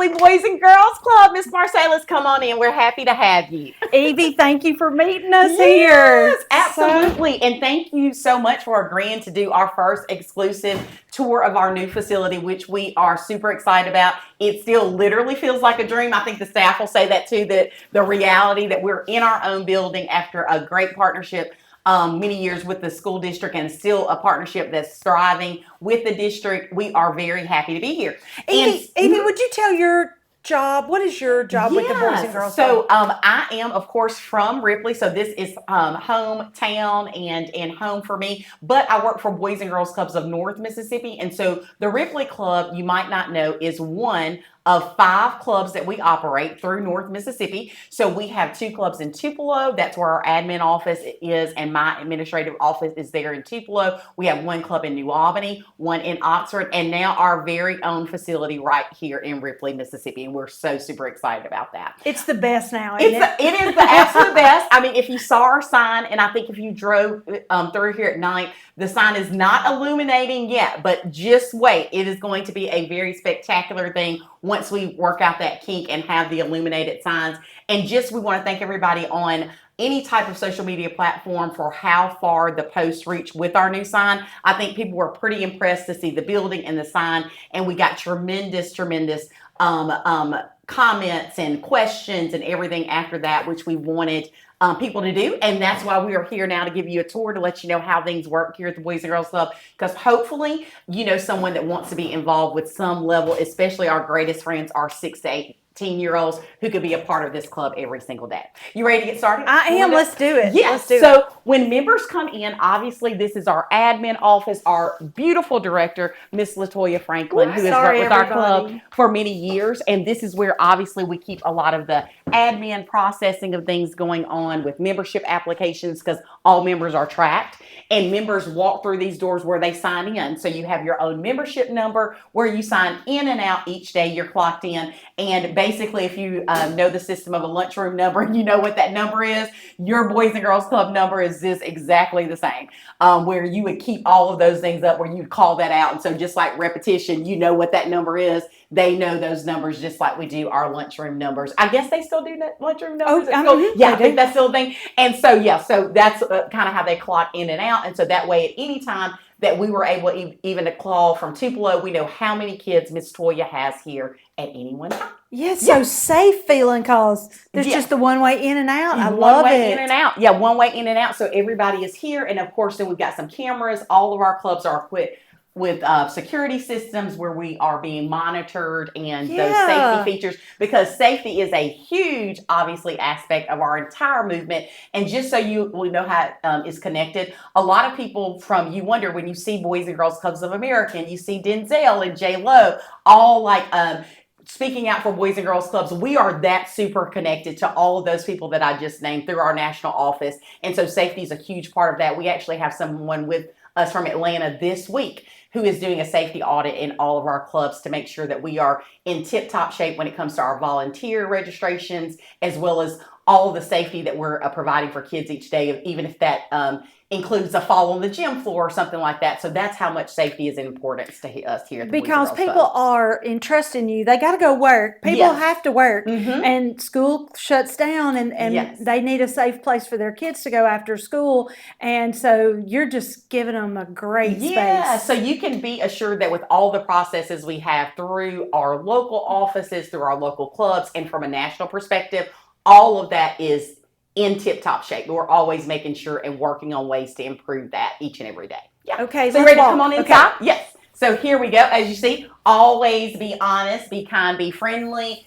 Ripley Boys and Girls Club. Miss Marcellus, come on in. We're happy to have you. Evie, thank you for meeting us Yes, here. absolutely. And thank you so much for agreeing to do our first exclusive tour of our new facility, which we are super excited about. It still literally feels like a dream. I think the staff will say that too, that the reality that we're in our own building after a great partnership many years with the school district and still a partnership that's thriving with the district. We are very happy to be here. Evie, would you tell your job? What is your job with the Boys and Girls Club? So I am, of course, from Ripley. So this is hometown and home for me. But I work for Boys and Girls Clubs of North Mississippi. And so the Ripley Club, you might not know, is one of 5 clubs that we operate through North Mississippi. So we have 2 clubs in Tupelo. That's where our admin office is, and my administrative office is there in Tupelo. We have 1 club in New Albany, 1 in Oxford, and now our very own facility right here in Ripley, Mississippi. And we're so super excited about that. It's the best now, isn't it? It is the absolute best. I mean, if you saw our sign, and I think if you drove through here at night, the sign is not illuminating yet, but just wait. It is going to be a very spectacular thing once we work out that kink and have the illuminated signs. And just we want to thank everybody on any type of social media platform for how far the posts reach with our new sign. I think people were pretty impressed to see the building and the sign, and we got tremendous comments and questions and everything after that, which we wanted people to do. And that's why we are here now to give you a tour to let you know how things work here at the Boys and Girls Club. Because hopefully, you know someone that wants to be involved with some level, especially our greatest friends, our 6 to 18-year-olds who could be a part of this club every single day. You ready to get started? I am. Let's do it. Yes. So when members come in, obviously this is our admin office, our beautiful director, Miss LaToya Franklin, who has worked with our club for many years. And this is where obviously we keep a lot of the admin processing of things going on with membership applications, because all members are tracked and members walk through these doors where they sign in. So you have your own membership number where you sign in and out each day. You're clocked in, and basically, if you know the system of a lunchroom number and you know what that number is, your Boys and Girls Club number is just exactly the same, where you would keep all of those things up where you'd call that out. And so just like repetition, you know what that number is. They know those numbers just like we do our lunchroom numbers. I guess they still do that lunchroom numbers. Yeah, I think that's still a thing. And so, yeah, so that's kind of how they clock in and out. And so that way at any time that we were able even to call from Tupelo, we know how many kids Miss Toya has here at any one time. Yes, so safe feeling, because there's just the one way in and out. I love it. One way in and out. Yeah, one way in and out. So everybody is here. And of course, then we've got some cameras. All of our clubs are equipped with security systems where we are being monitored and those safety features, because safety is a huge, obviously, aspect of our entire movement. And just so you know how it is connected, a lot of people you wonder when you see Boys and Girls Clubs of America and you see Denzel and J-Lo all like speaking out for Boys and Girls Clubs, we are that super connected to all of those people that I just named through our national office. And so safety is a huge part of that. We actually have someone with us from Atlanta this week who is doing a safety audit in all of our clubs to make sure that we are in tip-top shape when it comes to our volunteer registrations, as well as all the safety that we're providing for kids each day, even if that includes a fall on the gym floor or something like that. So that's how much safety is important to us here at the because people are entrusting you. They got to go work. People have to work, and school shuts down, and they need a safe place for their kids to go after school. And so you're just giving them a great space. Yeah, so you can be assured that with all the processes we have through our local offices, through our local clubs, and from a national perspective, all of that is in tip-top shape. We're always making sure and working on ways to improve that each and every day. Yeah. Okay, so you ready to come on inside? Okay. Yes. So here we go. As you see, always be honest, be kind, be friendly.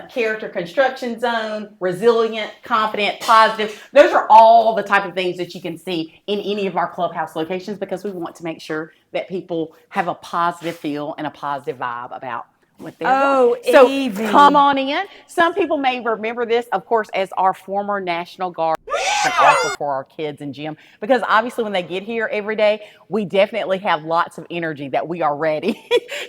Character construction zone, resilient, confident, positive. Those are all the type of things that you can see in any of our clubhouse locations, because we want to make sure that people have a positive feel and a positive vibe about what they're doing. So Evie, come on in. Some people may remember this, of course, as our former National Guard and offer for our kids in gym, because obviously when they get here every day, we definitely have lots of energy that we are ready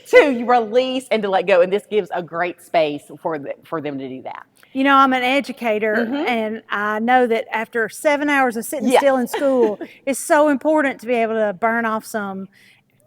to release and to let go, and this gives a great space for them to do that. You know, I'm an educator, and I know that after 7 hours of sitting still in school, it's so important to be able to burn off some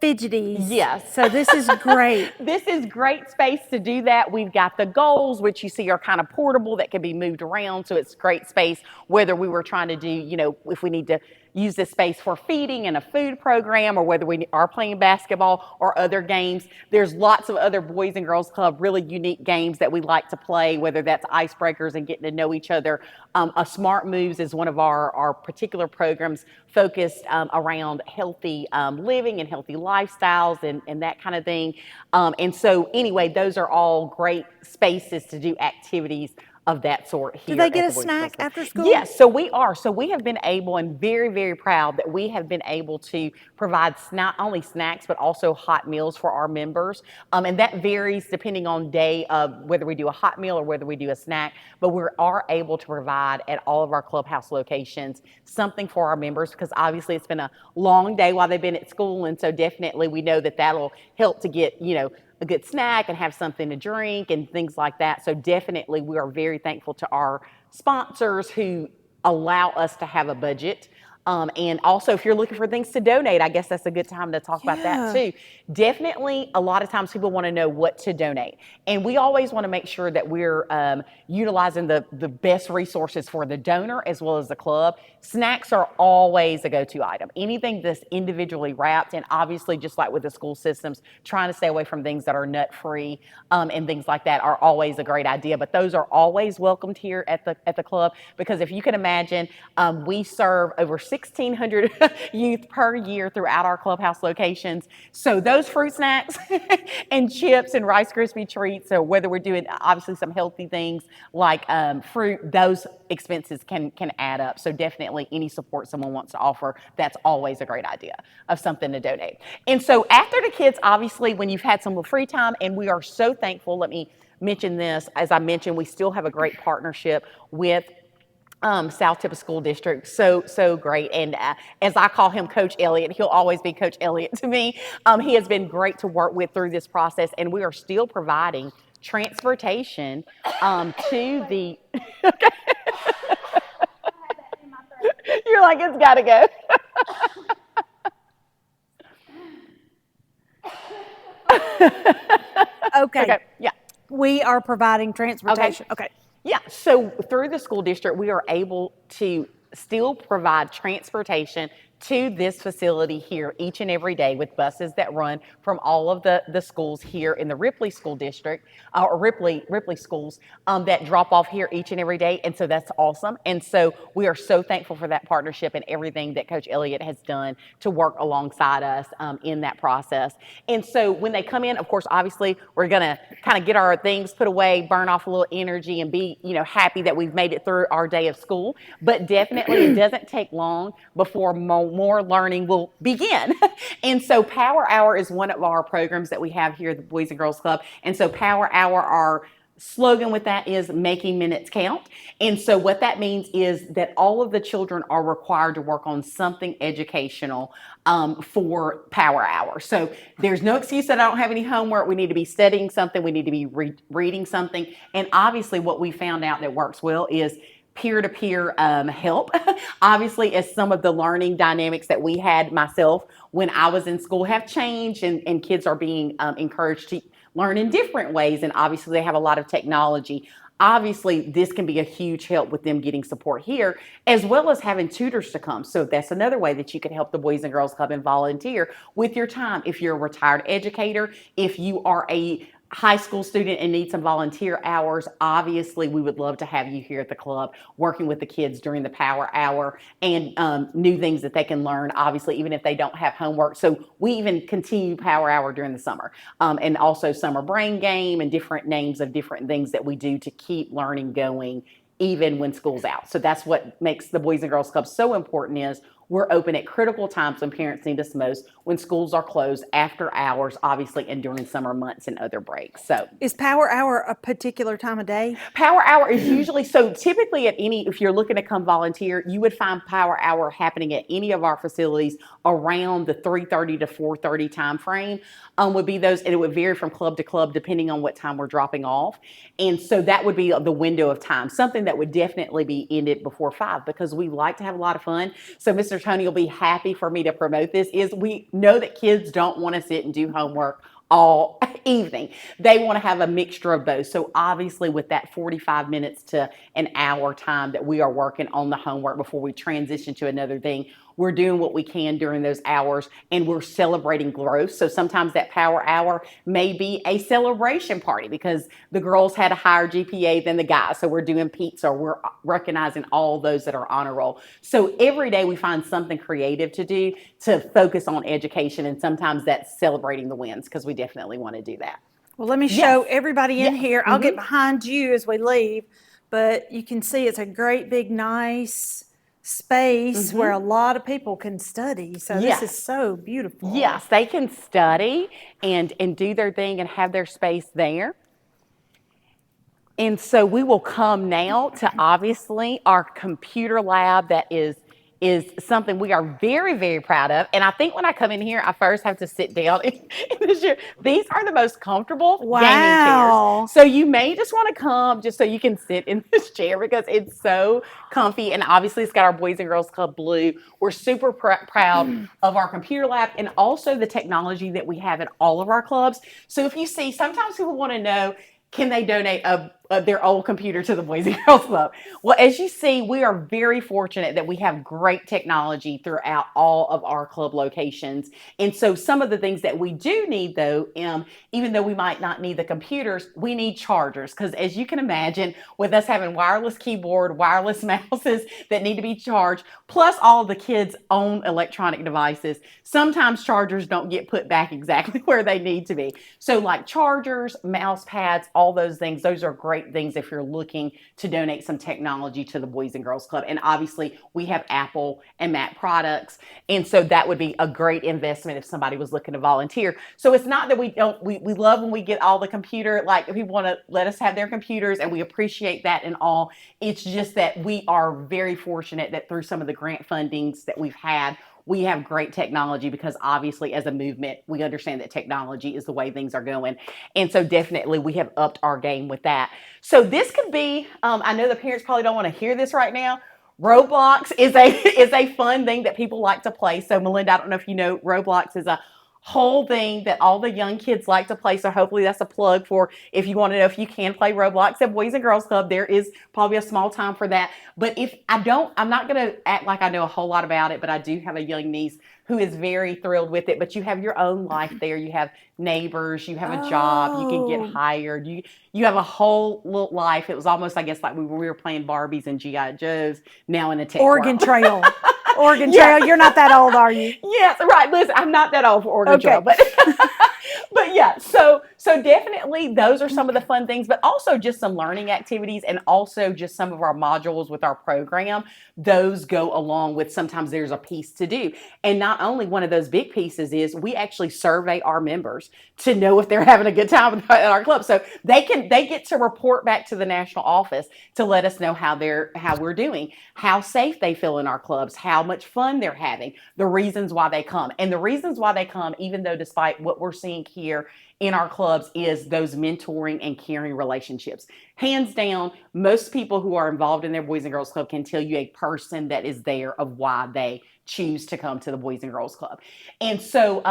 fidgeties. Yes. So this is great. This is great space to do that. We've got the goals, which you see are kind of portable that can be moved around. So it's great space, whether we were trying to do, if we need to use this space for feeding and a food program, or whether we are playing basketball or other games. There's lots of other Boys and Girls Club really unique games that we like to play, whether that's icebreakers and getting to know each other. A Smart Moves is one of our particular programs focused around healthy living and healthy lifestyles and that kind of thing. And so anyway, those are all great spaces to do activities of that sort here. Do they get a snack after school? Yes, so we are. So we have been able, and very, very proud that we have been able to provide not only snacks, but also hot meals for our members. And that varies depending on day of whether we do a hot meal or whether we do a snack, but we are able to provide at all of our clubhouse locations something for our members, because obviously it's been a long day while they've been at school. And so definitely we know that that'll help to get, a good snack and have something to drink and things like that. So definitely we are very thankful to our sponsors who allow us to have a budget. And also, if you're looking for things to donate, I guess that's a good time to talk about that too. Definitely, a lot of times people want to know what to donate. And we always want to make sure that we're utilizing the best resources for the donor as well as the club. Snacks are always a go-to item. Anything that's individually wrapped, and obviously, just like with the school systems, trying to stay away from things that are nut-free and things like that are always a great idea. But those are always welcomed here at the club, because if you can imagine, we serve over 1,600 youth per year throughout our clubhouse locations. So those fruit snacks and chips and Rice Krispie treats, or whether we're doing obviously some healthy things like fruit, those expenses can add up. So definitely any support someone wants to offer, that's always a great idea of something to donate. And so after the kids, obviously, when you've had some free time, and we are so thankful, let me mention this, as I mentioned, we still have a great partnership with South Tippah School District. So great. And as I call him Coach Elliott, he'll always be Coach Elliott to me. He has been great to work with through this process, and we are still providing transportation to the... You're like, it's got to go. Okay. Yeah. We are providing transportation. Okay. Yeah, so through the school district, we are able to still provide transportation to this facility here each and every day with buses that run from all of the schools here in the Ripley School District, or Ripley schools that drop off here each and every day. And so that's awesome. And so we are so thankful for that partnership and everything that Coach Elliott has done to work alongside us in that process. And so when they come in, of course, obviously, we're going to kind of get our things put away, burn off a little energy, and be, happy that we've made it through our day of school. But definitely it doesn't take long before more learning will begin. And so Power Hour is one of our programs that we have here at the Boys and Girls Club. And so Power Hour, our slogan with that is making minutes count. And so what that means is that all of the children are required to work on something educational for Power Hour. So there's no excuse that I don't have any homework. We need to be studying something. We need to be reading something. And obviously what we found out that works well is peer-to-peer help. Obviously, as some of the learning dynamics that we had myself when I was in school have changed, and kids are being encouraged to learn in different ways. And obviously they have a lot of technology. Obviously, this can be a huge help with them getting support here, as well as having tutors to come. So that's another way that you can help the Boys and Girls Club and volunteer with your time. If you're a retired educator, if you are a high school student and need some volunteer hours, obviously we would love to have you here at the club working with the kids during the Power Hour and new things that they can learn, obviously, even if they don't have homework. So we even continue Power Hour during the summer, and also Summer Brain Game and different names of different things that we do to keep learning going even when school's out. So that's what makes the Boys and Girls Club so important, is we're open at critical times when parents need us most, when schools are closed, after hours, obviously, and during summer months and other breaks. So is Power Hour a particular time of day? Power Hour is usually, so typically if you're looking to come volunteer, you would find Power Hour happening at any of our facilities around the 3:30 to 4:30 time frame would be those, and it would vary from club to club depending on what time we're dropping off. And so that would be the window of time, something that would definitely be ended before 5, because we like to have a lot of fun. So Mr. Mr. Tony will be happy for me to promote this, is we know that kids don't want to sit and do homework all evening. They want to have a mixture of both. So obviously with that 45 minutes to an hour time that we are working on the homework before we transition to another thing, we're doing what we can during those hours, and we're celebrating growth. So sometimes that power hour may be a celebration party because the girls had a higher GPA than the guys. So we're doing pizza. We're recognizing all those that are on a roll. So every day we find something creative to do to focus on education, and sometimes that's celebrating the wins because we definitely want to do that. Well, let me show everybody in here. I'll get behind you as we leave, but you can see it's a great big nice space where a lot of people can study. So this is so beautiful. Yes, they can study and do their thing and have their space there. And so we will come now to obviously our computer lab that is something we are very, very proud of. And I think when I come in here, I first have to sit down in this chair. These are the most comfortable gaming chairs. So you may just want to come just so you can sit in this chair because it's so comfy. And obviously it's got our Boys and Girls Club blue. We're super proud of our computer lab and also the technology that we have at all of our clubs. So if you see, sometimes people want to know, can they donate their old computer to the Boys and Girls Club? Well, as you see, we are very fortunate that we have great technology throughout all of our club locations. And so some of the things that we do need, though, even though we might not need the computers, we need chargers. Because as you can imagine, with us having wireless keyboard, wireless mouses that need to be charged, plus all of the kids' own electronic devices, sometimes chargers don't get put back exactly where they need to be. So like chargers, mouse pads, all those things, those are great things if you're looking to donate some technology to the Boys and Girls Club. And obviously we have Apple and Mac products. And so that would be a great investment if somebody was looking to volunteer. So it's not that we love when we get all the computer, like if people want to let us have their computers, and we appreciate that and all. It's just that we are very fortunate that through some of the grant fundings that we've had, we have great technology because obviously as a movement, we understand that technology is the way things are going. And so definitely we have upped our game with that. So this could be, I know the parents probably don't want to hear this right now. Roblox is a fun thing that people like to play. So Melinda, I don't know if you know, Roblox is a whole thing that all the young kids like to play. So hopefully that's a plug for if you want to know if you can play Roblox at Boys and Girls Club. There is probably a small time for that. But if I don't, I'm not going to act like I know a whole lot about it, but I do have a young niece who is very thrilled with it. But you have your own life there. You have neighbors, you have a job, you can get hired. You have a whole little life. It was almost, I guess, like when we were playing Barbies and G.I. Joes, now in a tech Oregon world. Trail. Oregon Trail. You're not that old, are you? Yes, right. Listen, I'm not that old for Oregon Trail, but yeah. So definitely those are some of the fun things, but also just some learning activities and also just some of our modules with our program. Those go along with sometimes there's a piece to do. And not only one of those big pieces is we actually survey our members to know if they're having a good time at our club. So they get to report back to the national office to let us know how we're doing, how safe they feel in our clubs, how much fun they're having, the reasons why they come. And the reasons why they come, even though despite what we're seeing here in our clubs, is those mentoring and caring relationships. Hands down, most people who are involved in their Boys and Girls Club can tell you a person that is there of why they choose to come to the Boys and Girls Club. And so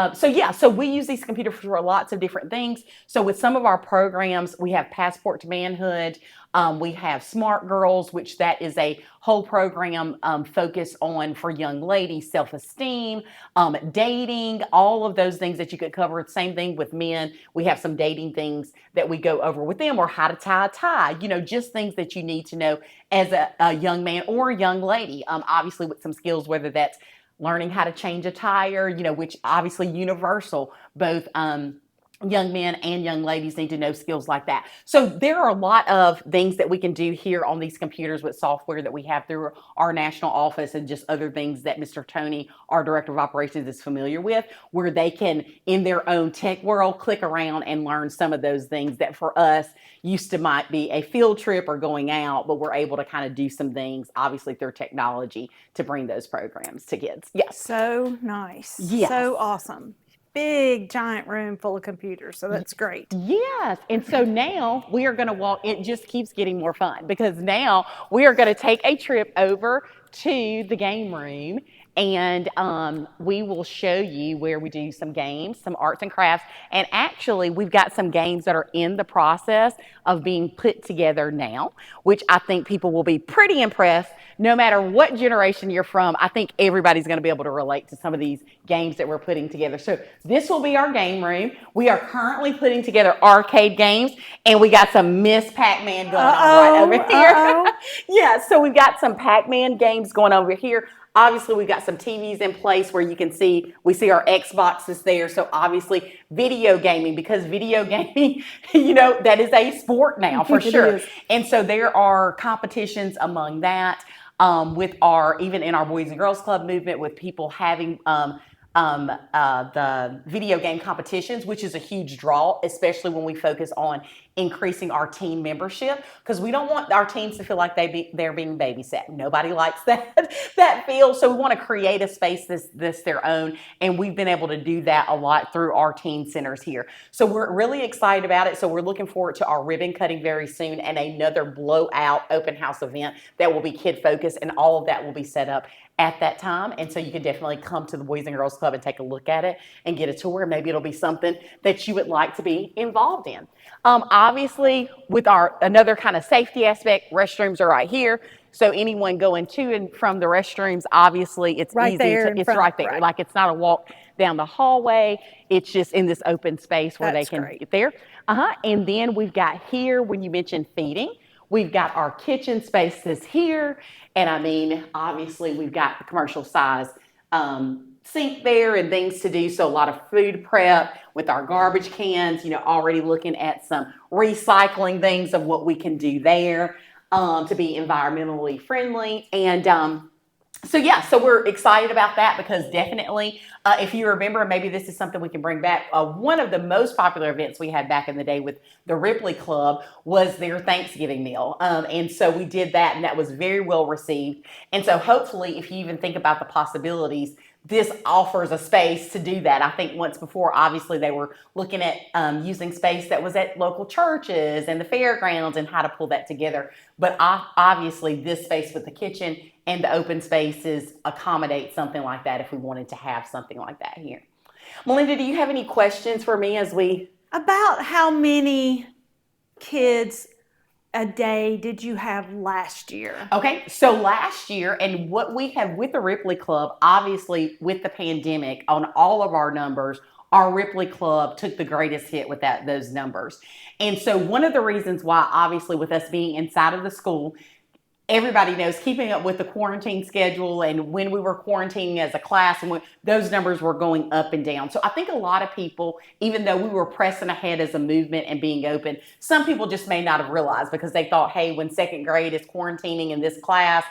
we use these computers for lots of different things. So with some of our programs, we have Passport to Manhood. We have Smart Girls, which that is a whole program focused on for young ladies, self-esteem, dating, all of those things that you could cover. Same thing with men. We have some dating things that we go over with them, or how to tie a tie, just things that you need to know as a young man or a young lady, obviously with some skills, whether that's learning how to change a tire, which obviously universal, both young men and young ladies need to know skills like that. So there are a lot of things that we can do here on these computers with software that we have through our national office and just other things that Mr. Tony, our Director of Operations, is familiar with, where they can, in their own tech world, click around and learn some of those things that for us used to might be a field trip or going out, but we're able to kind of do some things, obviously through technology, to bring those programs to kids. Yes. So nice. Yes. So awesome. Big giant room full of computers, so that's great. Yes. And so now we are going to walk, it just keeps getting more fun because now we are going to take a trip over to the game room and we will show you where we do some games, some arts and crafts, and actually we've got some games that are in the process of being put together now, which I think people will be pretty impressed. No matter what generation you're from, I think everybody's going to be able to relate to some of these games that we're putting together. So this will be our game room. We are currently putting together arcade games, and we got some Miss Pac-Man going on right over here. Yeah, so we've got some Pac-Man games going over here. Obviously, we've got some TVs in place where you can see, we see our Xboxes there. So obviously, video gaming, because video gaming, that is a sport now for sure. And so there are competitions among that. Even in our Boys and Girls Club movement, with people having the video game competitions, which is a huge draw, especially when we focus on increasing our team membership, because we don't want our teams to feel like they're being babysat. Nobody likes that feel. So we want to create a space that's their own, and we've been able to do that a lot through our teen centers here. So we're really excited about it. So we're looking forward to our ribbon cutting very soon, and another blowout open house event that will be kid focused, and all of that will be set up at that time. And so you can definitely come to the Boys and Girls Club and take a look at it and get a tour. Maybe it'll be something that you would like to be involved in. Obviously, with another kind of safety aspect, restrooms are right here. So anyone going to and from the restrooms, obviously it's right easy. It's right there. Right. Like it's not a walk down the hallway. It's just in this open space where they can get there. And then we've got here, when you mentioned feeding, we've got our kitchen spaces here. And I mean, obviously we've got the commercial size sink there and things to do. So a lot of food prep with our garbage cans, already looking at some recycling things of what we can do there to be environmentally friendly. And so we're excited about that, because definitely, if you remember, maybe this is something we can bring back. One of the most popular events we had back in the day with the Ripley Club was their Thanksgiving meal. And so we did that, and that was very well received. And so hopefully, if you even think about the possibilities, this offers a space to do that. I think once before, obviously, they were looking at using space that was at local churches and the fairgrounds and how to pull that together. But obviously, this space with the kitchen and the open spaces accommodate something like that if we wanted to have something like that here. Melinda, do you have any questions for me about how many kids a day did you have last year? Okay, so last year, and what we have with the Ripley Club, obviously with the pandemic, on all of our numbers, our Ripley Club took the greatest hit with those numbers. And so one of the reasons why, obviously with us being inside of the school, everybody knows, keeping up with the quarantine schedule, and when we were quarantining as a class, and those numbers were going up and down. So I think a lot of people, even though we were pressing ahead as a movement and being open, some people just may not have realized, because they thought, hey, when second grade is quarantining in this class,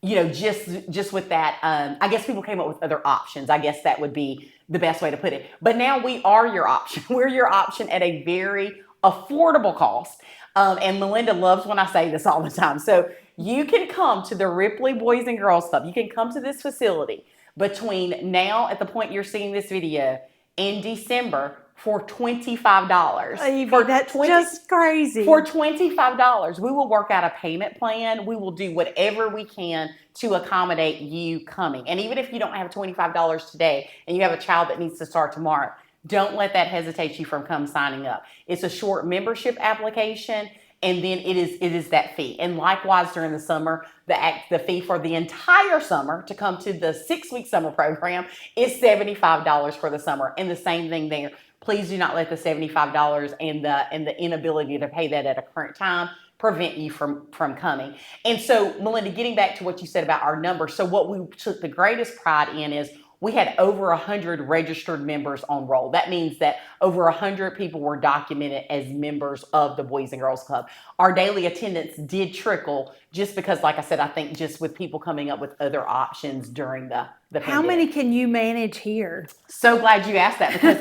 just with that, I guess people came up with other options. I guess that would be the best way to put it. But now we are your option. We're your option at a very affordable cost. And Melinda loves when I say this all the time. So you can come to the Ripley Boys and Girls Club. You can come to this facility between now, at the point you're seeing this video, and December for $25. Evie, that's just crazy. For $25, we will work out a payment plan. We will do whatever we can to accommodate you coming. And even if you don't have $25 today and you have a child that needs to start tomorrow, don't let that hesitate you from signing up. It's a short membership application. And then it is that fee. And likewise, during the summer, the fee for the entire summer to come to the 6-week summer program is $75 for the summer. And the same thing there. Please do not let the $75 and the inability to pay that at a current time prevent you from coming. And so, Melinda, getting back to what you said about our numbers, so what we took the greatest pride in is we had over 100 registered members on roll. That means that over 100 people were documented as members of the Boys and Girls Club. Our daily attendance did trickle just because, like I said, I think just with people coming up with other options during the pandemic. How many can you manage here? So glad you asked that, because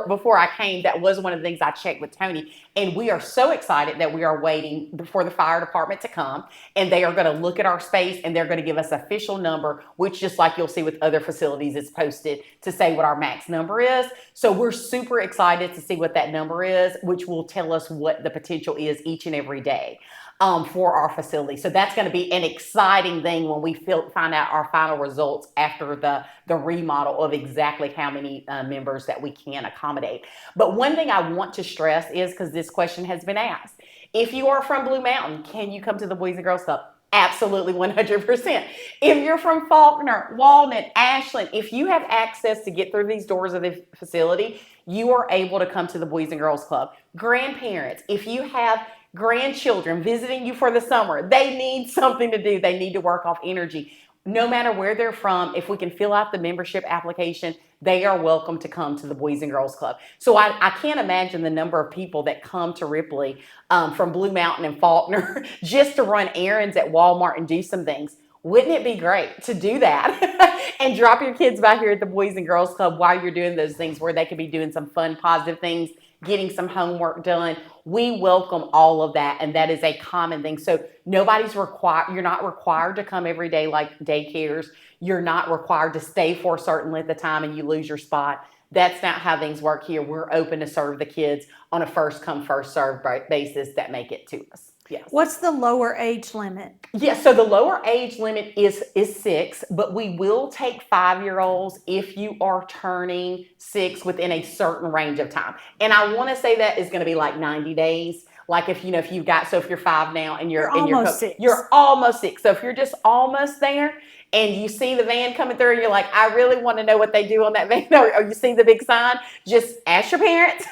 before I came, that was one of the things I checked with Tony. And we are so excited that we are waiting for the fire department to come, and they are going to look at our space, and they're going to give us official number, which, just like you'll see with other facilities, it's posted to say what our max number is. So we're super excited to see what that number is, which will tell us what the potential is each and every day. for our facility. So that's going to be an exciting thing when we find out our final results after the remodel of exactly how many members that we can accommodate. But one thing I want to stress is, because this question has been asked, if you are from Blue Mountain, can you come to the Boys and Girls Club? Absolutely, 100%. If you're from Faulkner, Walnut, Ashland, if you have access to get through these doors of the facility, you are able to come to the Boys and Girls Club. Grandparents, if you have grandchildren visiting you for the summer, they need something to do. They need to work off energy. No matter where they're from, if we can fill out the membership application, they are welcome to come to the Boys and Girls Club. So I can't imagine the number of people that come to Ripley from Blue Mountain and Faulkner just to run errands at Walmart and do some things. Wouldn't it be great to do that and drop your kids by here at the Boys and Girls Club while you're doing those things where they could be doing some fun, positive things, getting some homework done? We welcome all of that, and that is a common thing. So nobody's required, you're not required to come every day like daycares. You're not required to stay for a certain length of time and you lose your spot. That's not how things work here. We're open to serve the kids on a first come, first served basis that make it to us. Yes. What's the lower age limit? Yes, so the lower age limit is 6, but we will take 5-year-olds if you are turning 6 within a certain range of time. And I want to say that is going to be like 90 days. Like if you've got, so if you're 5 now and you're almost 6. You're almost 6. So if you're just almost there and you see the van coming through and you're like, I really want to know what they do on that van, or you see the big sign, just ask your parents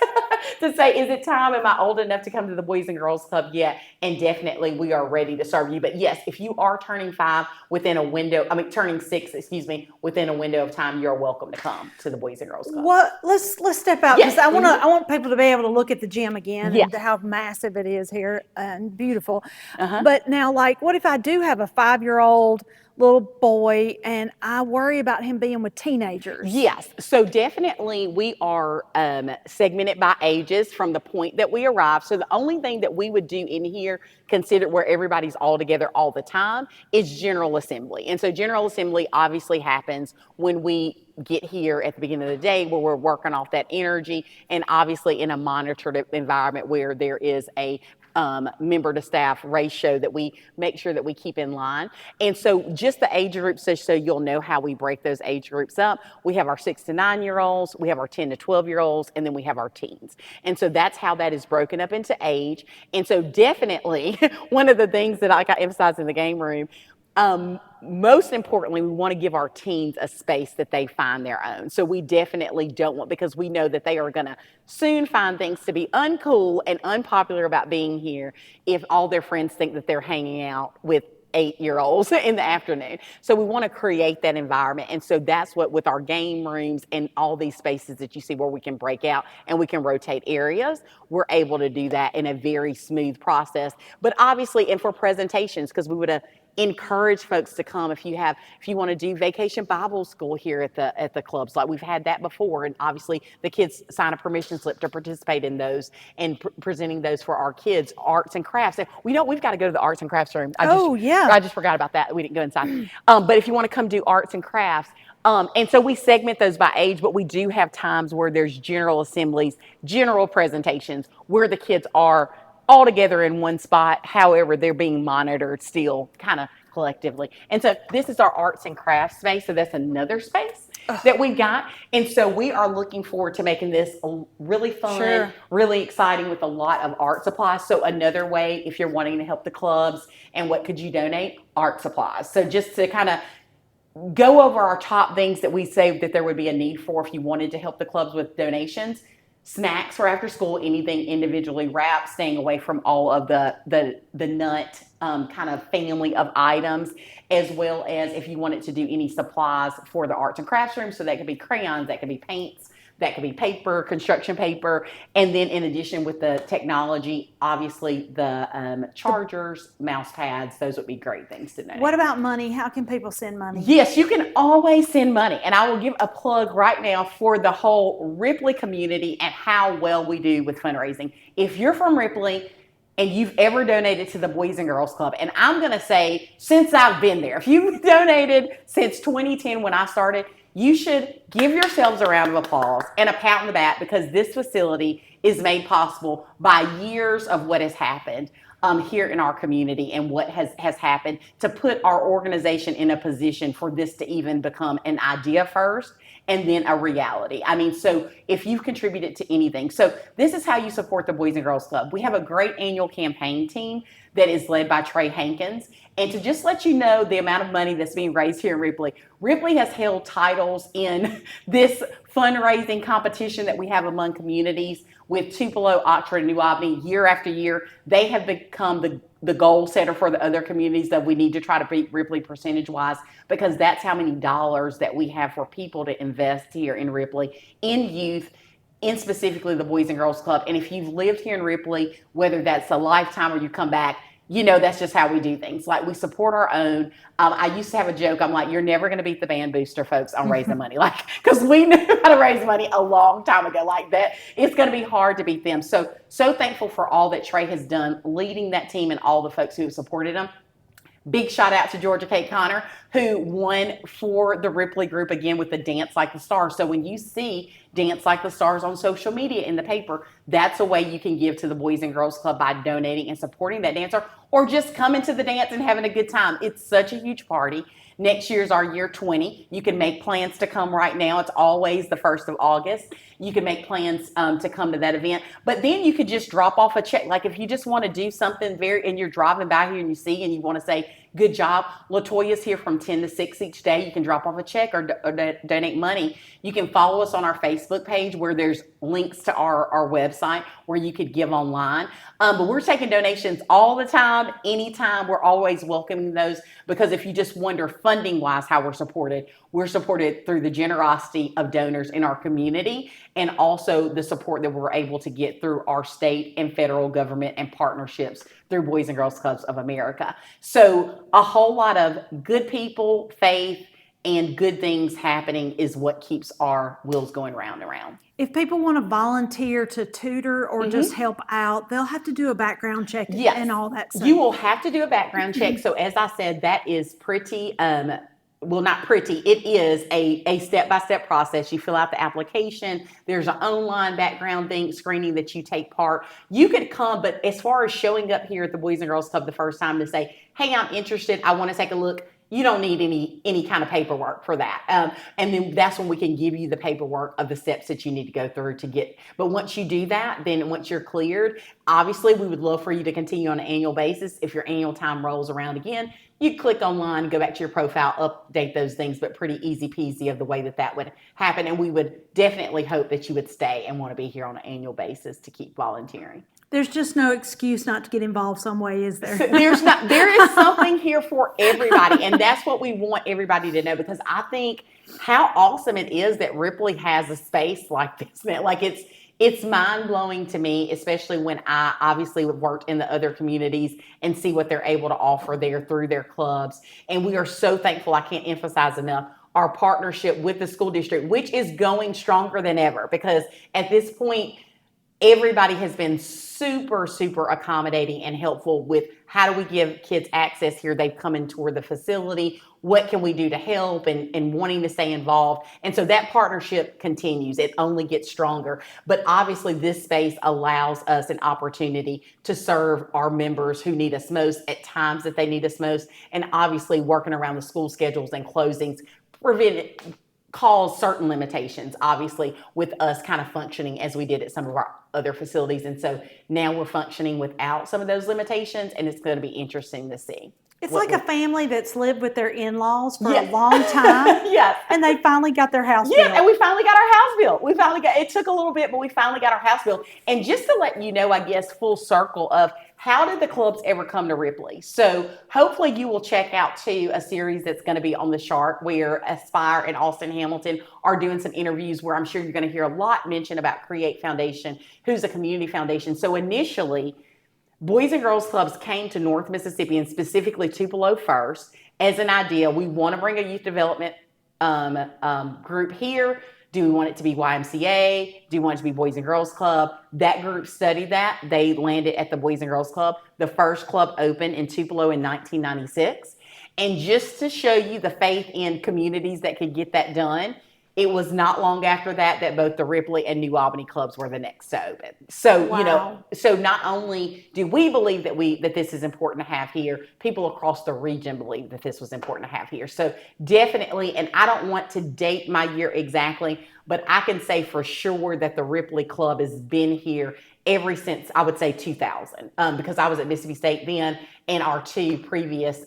to say, is it time? Am I old enough to come to the Boys and Girls Club yet? And definitely we are ready to serve you. But yes, if you are turning 5 within a window, turning 6, within a window of time, you're welcome to come to the Boys and Girls Club. What? Let's step out, because I want people to be able to look at the gym again and how massive it is here and beautiful. But now, like, what if I do have a 5-year-old little boy and I worry about him being with teenagers? Yes, so definitely we are segmented by ages from the point that we arrive. So the only thing that we would do in here, consider where everybody's all together all the time, is General Assembly. And so General Assembly obviously happens when we get here at the beginning of the day, where we're working off that energy, and obviously in a monitored environment where there is a member to staff ratio that we make sure that we keep in line. And so just the age groups, so you'll know how we break those age groups up. We have our 6 to 9-year-olds, we have our 10 to 12-year-olds, and then we have our teens. And so that's how that is broken up into age. And so definitely one of the things that I emphasize in the game room, most importantly, we want to give our teens a space that they find their own. So we definitely don't want, because we know that they are going to soon find things to be uncool and unpopular about being here if all their friends think that they're hanging out with 8-year-olds in the afternoon. So we want to create that environment. And so that's what, with our game rooms and all these spaces that you see where we can break out and we can rotate areas, we're able to do that in a very smooth process. But obviously, and for presentations, because we would encourage folks to come if you want to do vacation Bible school here at the clubs. Like we've had that before, and obviously the kids sign a permission slip to participate in those, and presenting those for our kids. Arts and crafts. And we've got to go to the arts and crafts room. I just forgot about that. We didn't go inside. But if you want to come do arts and crafts, and so we segment those by age, but we do have times where there's general assemblies, general presentations where the kids are all together in one spot. However, they're being monitored still kind of collectively. And so this is our arts and crafts space. So that's another space that we've got. And so we are looking forward to making this really fun, really exciting, with a lot of art supplies. So another way, if you're wanting to help the clubs and what could you donate? Art supplies. So just to kind of go over our top things that we say that there would be a need for if you wanted to help the clubs with donations. Snacks for after school, anything individually wrapped, staying away from all of the nut kind of family of items, as well as if you wanted to do any supplies for the arts and crafts room. So that could be crayons, that could be paints, that could be paper, construction paper. And then in addition, with the technology, obviously the chargers, mouse pads, those would be great things to know. What about money? How can people send money? Yes, you can always send money. And I will give a plug right now for the whole Ripley community and how well we do with fundraising. If you're from Ripley and you've ever donated to the Boys and Girls Club, and I'm going to say since I've been there, if you've donated since 2010 when I started, you should give yourselves a round of applause and a pat on the back, because this facility is made possible by years of what has happened here in our community, and what has happened to put our organization in a position for this to even become an idea first and then a reality. I mean, so if you've contributed to anything, so this is how you support the Boys and Girls Club. We have a great annual campaign team that is led by Trey Hankins. And to just let you know the amount of money that's being raised here in Ripley, Ripley has held titles in this fundraising competition that we have among communities with Tupelo, Oxford, and New Albany year after year. They have become the goal setter for the other communities that we need to try to beat Ripley percentage-wise, because that's how many dollars that we have for people to invest here in Ripley in youth, in specifically the Boys and Girls Club. And if you've lived here in Ripley, whether that's a lifetime or you come back, you know that's just how we do things. Like, we support our own. I used to have a joke. I'm like, you're never going to beat the band booster folks on raising money. Like, because we knew how to raise money a long time ago. Like that, it's going to be hard to beat them. So thankful for all that Trey has done leading that team and all the folks who have supported him. Big shout out to Georgia Kate Connor, who won for the Ripley group again with the Dance Like the Stars. So when you see Dance Like the Stars on social media, in the paper, that's a way you can give to the Boys and Girls Club by donating and supporting that dancer, or just coming to the dance and having a good time. It's such a huge party. Next year's our year 20. You can make plans to come right now. It's always the 1st of August. You can make plans to come to that event. But then you could just drop off a check. Like, if you just want to do something and you're driving by here and you see and you want to say, good job, LaToya's here from 10 to 6 each day. You can drop off a check or donate money. You can follow us on our Facebook page, where there's links to our website where you could give online. But we're taking donations all the time, anytime. We're always welcoming those, because if you just wonder funding-wise how we're supported through the generosity of donors in our community, and also the support that we're able to get through our state and federal government and partnerships through Boys and Girls Clubs of America. So a whole lot of good people, faith, and good things happening is what keeps our wheels going round and round. If people want to volunteer to tutor or just help out, they'll have to do a background check and all that stuff. You will have to do a background check. So as I said, that is pretty, well, not pretty, it is a step-by-step process. You fill out the application. There's an online background screening that you take part. You could come, but as far as showing up here at the Boys and Girls Club the first time to say, hey, I'm interested, I want to take a look, you don't need any kind of paperwork for that. And then that's when we can give you the paperwork of the steps that you need to go through to get. But once you do that, then once you're cleared, obviously we would love for you to continue on an annual basis. If your annual time rolls around again, you click online, go back to your profile, update those things, but pretty easy peasy of the way that would happen. And we would definitely hope that you would stay and want to be here on an annual basis to keep volunteering. There's just no excuse not to get involved some way, is there? There is something here for everybody, and that's what we want everybody to know, because I think how awesome it is that Ripley has a space like this. Like, it's mind-blowing to me, especially when I obviously worked in the other communities and see what they're able to offer there through their clubs. And we are so thankful, I can't emphasize enough, our partnership with the school district, which is going stronger than ever, because at this point, everybody has been super, super accommodating and helpful with how do we give kids access here. They've come and toured the facility. What can we do to help, and wanting to stay involved. And so that partnership continues. It only gets stronger. But obviously this space allows us an opportunity to serve our members who need us most at times that they need us most. And obviously working around the school schedules and closings cause certain limitations, obviously, with us kind of functioning as we did at some of our other facilities. And so now we're functioning without some of those limitations, and it's going to be interesting to see. It's like a family that's lived with their in-laws for a long time. Yes. And they finally got their house built. Yeah, and we finally got our house built. It took a little bit, but we finally got our house built. And just to let you know, I guess, full circle of how did the clubs ever come to Ripley? So hopefully you will check out, too, a series that's going to be on the Shark, where Aspire and Austin Hamilton are doing some interviews where I'm sure you're going to hear a lot mentioned about Create Foundation, who's a community foundation. So initially, Boys and Girls Clubs came to North Mississippi, and specifically Tupelo first, as an idea. We want to bring a youth development group here. Do we want it to be YMCA? Do you want it to be Boys and Girls Club? That group studied that. They landed at the Boys and Girls Club. The first club opened in Tupelo in 1996. And just to show you the faith in communities that could get that done, it was not long after that both the Ripley and New Albany clubs were the next to open. So, wow. So not only do we believe that this is important to have here, people across the region believe that this was important to have here. So definitely, and I don't want to date my year exactly, but I can say for sure that the Ripley Club has been here ever since, I would say, 2000, because I was at Mississippi State then, and our two previous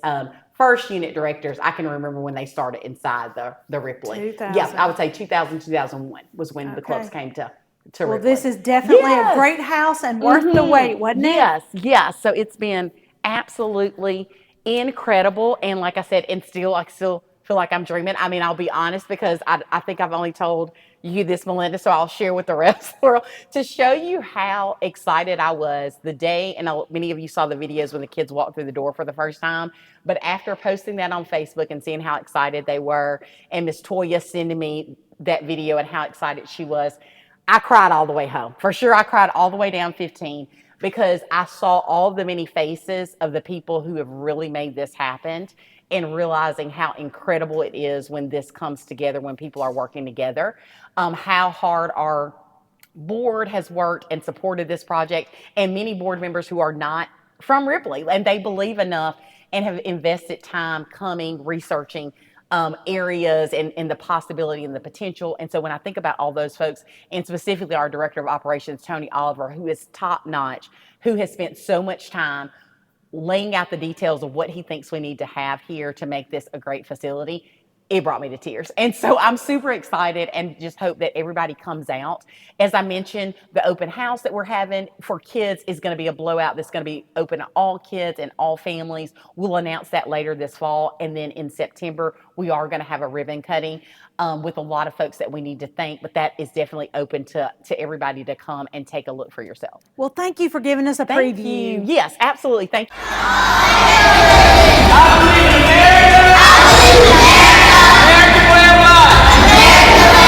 first unit directors, I can remember when they started inside the Ripley. 2000. Yeah, I would say 2000, 2001 was when the clubs came to well, Ripley. This is definitely a great house and worth the wait, wasn't it? Yes. So it's been absolutely incredible. And like I said, I still feel like I'm dreaming. I mean, I'll be honest, because I think I've only told you this, Melinda, so I'll share with the rest of the world to show you how excited I was the day, and many of you saw the videos when the kids walked through the door for the first time, but after posting that on Facebook and seeing how excited they were, and Miss Toya sending me that video and how excited she was, I cried all the way home. For sure, I cried all the way down 15, because I saw all the many faces of the people who have really made this happen, and realizing how incredible it is when this comes together, when people are working together, how hard our board has worked and supported this project, and many board members who are not from Ripley, and they believe enough and have invested time coming, researching areas and the possibility and the potential. And so when I think about all those folks, and specifically our Director of Operations, Tony Oliver, who is top notch, who has spent so much time laying out the details of what he thinks we need to have here to make this a great facility, it brought me to tears. And so I'm super excited and just hope that everybody comes out. As I mentioned, the open house that we're having for kids is going to be a blowout. That's going to be open to all kids and all families. We'll announce that later this fall. And then in September, we are going to have a ribbon cutting with a lot of folks that we need to thank. But that is definitely open to everybody to come and take a look for yourself. Well, thank you for giving us a Thank preview. you. Yes, absolutely. Thank you. American way of life.